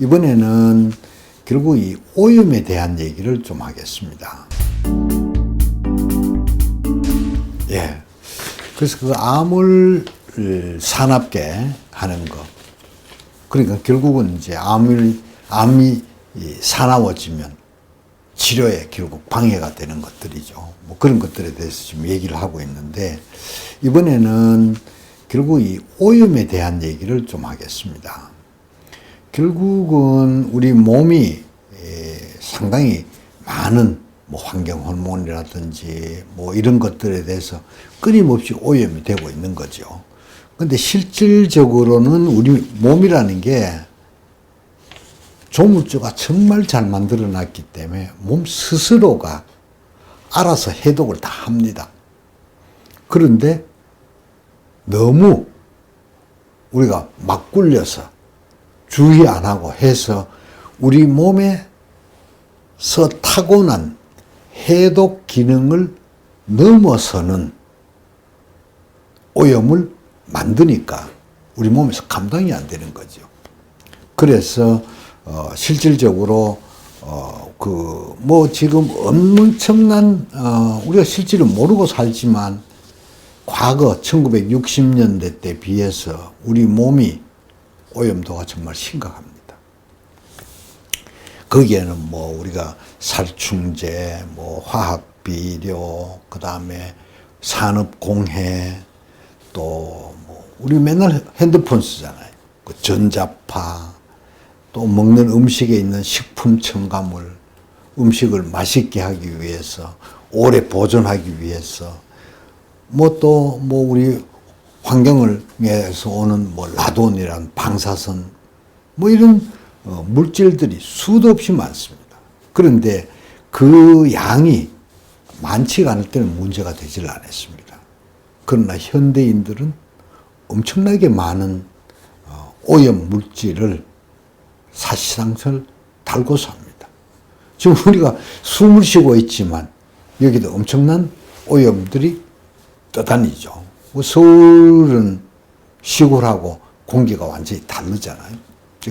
이번에는 결국 이 오염에 대한 얘기를 좀 하겠습니다. 예. 그래서 그 암을 사납게 하는 거. 그러니까 결국은 이제 암이 사나워지면 치료에 결국 방해가 되는 것들이죠. 뭐 그런 것들에 대해서 지금 얘기를 하고 있는데, 이번에는 결국 이 오염에 대한 얘기를 좀 하겠습니다. 결국은 우리 몸이 상당히 많은 뭐 환경 호르몬이라든지 뭐 이런 것들에 대해서 끊임없이 오염이 되고 있는 거죠. 근데 실질적으로는 우리 몸이라는 게 조물주가 정말 잘 만들어 놨기 때문에 몸 스스로가 알아서 해독을 다 합니다. 그런데 너무 우리가 막 굴려서 주의 안 하고 해서 우리 몸에서 타고난 해독 기능을 넘어서는 오염을 만드니까 우리 몸에서 감당이 안 되는 거죠. 그래서 실질적으로 뭐 지금 엄청난 우리가 실제로 모르고 살지만 과거 1960년대 때 비해서 우리 몸이 오염도가 정말 심각합니다. 거기에는 뭐 우리가 살충제, 뭐 화학비료, 그 다음에 산업공해, 또 뭐 우리 맨날 핸드폰 쓰잖아요. 그 전자파, 또 먹는 음식에 있는 식품 첨가물, 음식을 맛있게 하기 위해서, 오래 보존하기 위해서, 뭐 또 뭐 우리 환경에서 오는 뭐 라돈이란 방사선, 뭐 이런 물질들이 수도 없이 많습니다. 그런데 그 양이 많지가 않을 때는 문제가 되질 않았습니다. 그러나 현대인들은 엄청나게 많은 오염 물질을 사시상설 달고 삽니다. 지금 우리가 숨을 쉬고 있지만 여기도 엄청난 오염들이 떠다니죠. 서울은 시골하고 공기가 완전히 다르잖아요.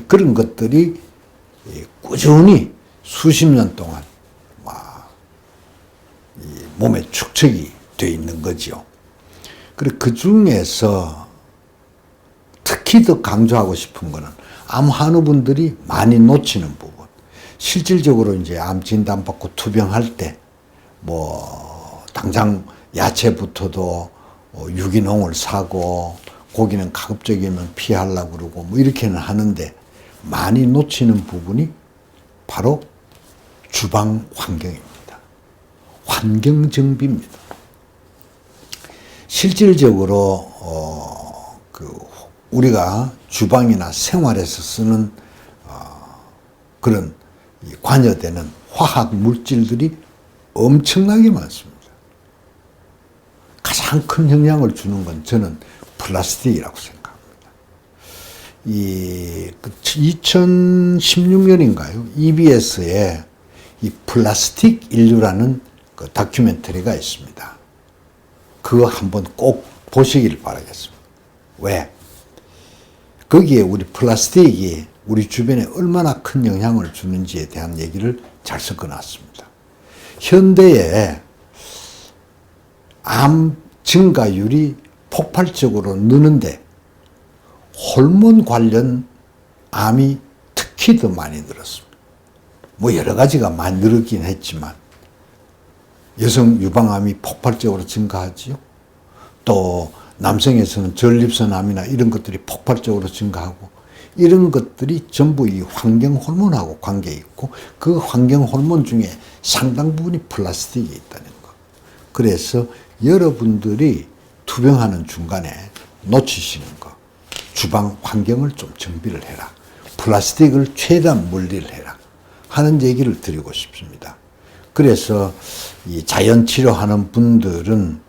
그런 것들이 꾸준히 수십 년 동안 몸에 축적이 되어 있는 거죠. 그리고 그 중에서 특히 더 강조하고 싶은 거는 암 환우분들이 많이 놓치는 부분. 실질적으로 이제 암 진단받고 투병할 때 뭐 당장 야채부터도 유기농을 사고 고기는 가급적이면 피하려고 그러고 뭐 이렇게는 하는데 많이 놓치는 부분이 바로 주방 환경입니다. 환경 정비입니다. 실질적으로 우리가 주방이나 생활에서 쓰는 그런 관여되는 화학 물질들이 엄청나게 많습니다. 가장 큰 영향을 주는 건 저는 플라스틱이라고 생각합니다. 2016년인가요? EBS에 이 플라스틱 인류라는 그 다큐멘터리가 있습니다. 그거 한번 꼭 보시길 바라겠습니다. 왜? 거기에 우리 플라스틱이 우리 주변에 얼마나 큰 영향을 주는지에 대한 얘기를 잘 섞어놨습니다. 현대에 암 증가율이 폭발적으로 느는데 호르몬 관련 암이 특히 더 많이 늘었습니다. 뭐 여러 가지가 많이 늘었긴 했지만 여성 유방암이 폭발적으로 증가하지요. 또 남성에서는 전립선암이나 이런 것들이 폭발적으로 증가하고 이런 것들이 전부 이 환경 호르몬하고 관계 있고 그 환경 호르몬 중에 상당 부분이 플라스틱이 있다는 거. 그래서 여러분들이 투병하는 중간에 놓치시는 거. 주방 환경을 좀 정비를 해라. 플라스틱을 최대한 분리를 해라. 하는 얘기를 드리고 싶습니다. 그래서 이 자연 치료하는 분들은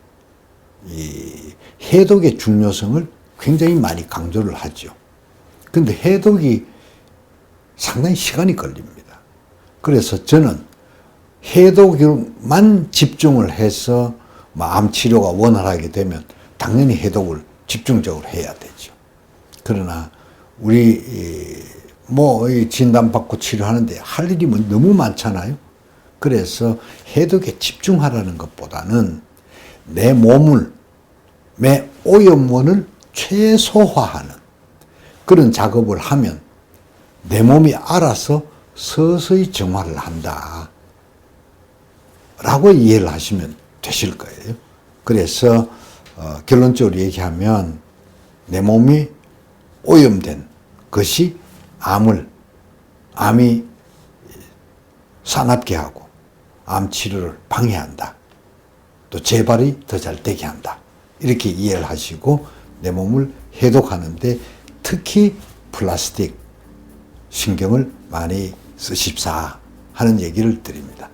이 해독의 중요성을 굉장히 많이 강조를 하죠. 근데 해독이 상당히 시간이 걸립니다. 그래서 저는 해독만 집중을 해서 암 치료가 원활하게 되면 당연히 해독을 집중적으로 해야 되죠. 그러나 우리 뭐 이 진단받고 치료하는데 할 일이 뭐 너무 많잖아요. 그래서 해독에 집중하라는 것보다는 내 몸의 오염원을 최소화하는 그런 작업을 하면 내 몸이 알아서 서서히 정화를 한다 라고 이해를 하시면 되실 거예요. 그래서 결론적으로 얘기하면 내 몸이 오염된 것이 암이 사납게 하고 암 치료를 방해한다. 또 재발이 더 잘 되게 한다. 이렇게 이해를 하시고 내 몸을 해독하는데 특히 플라스틱 신경을 많이 쓰십사 하는 얘기를 드립니다.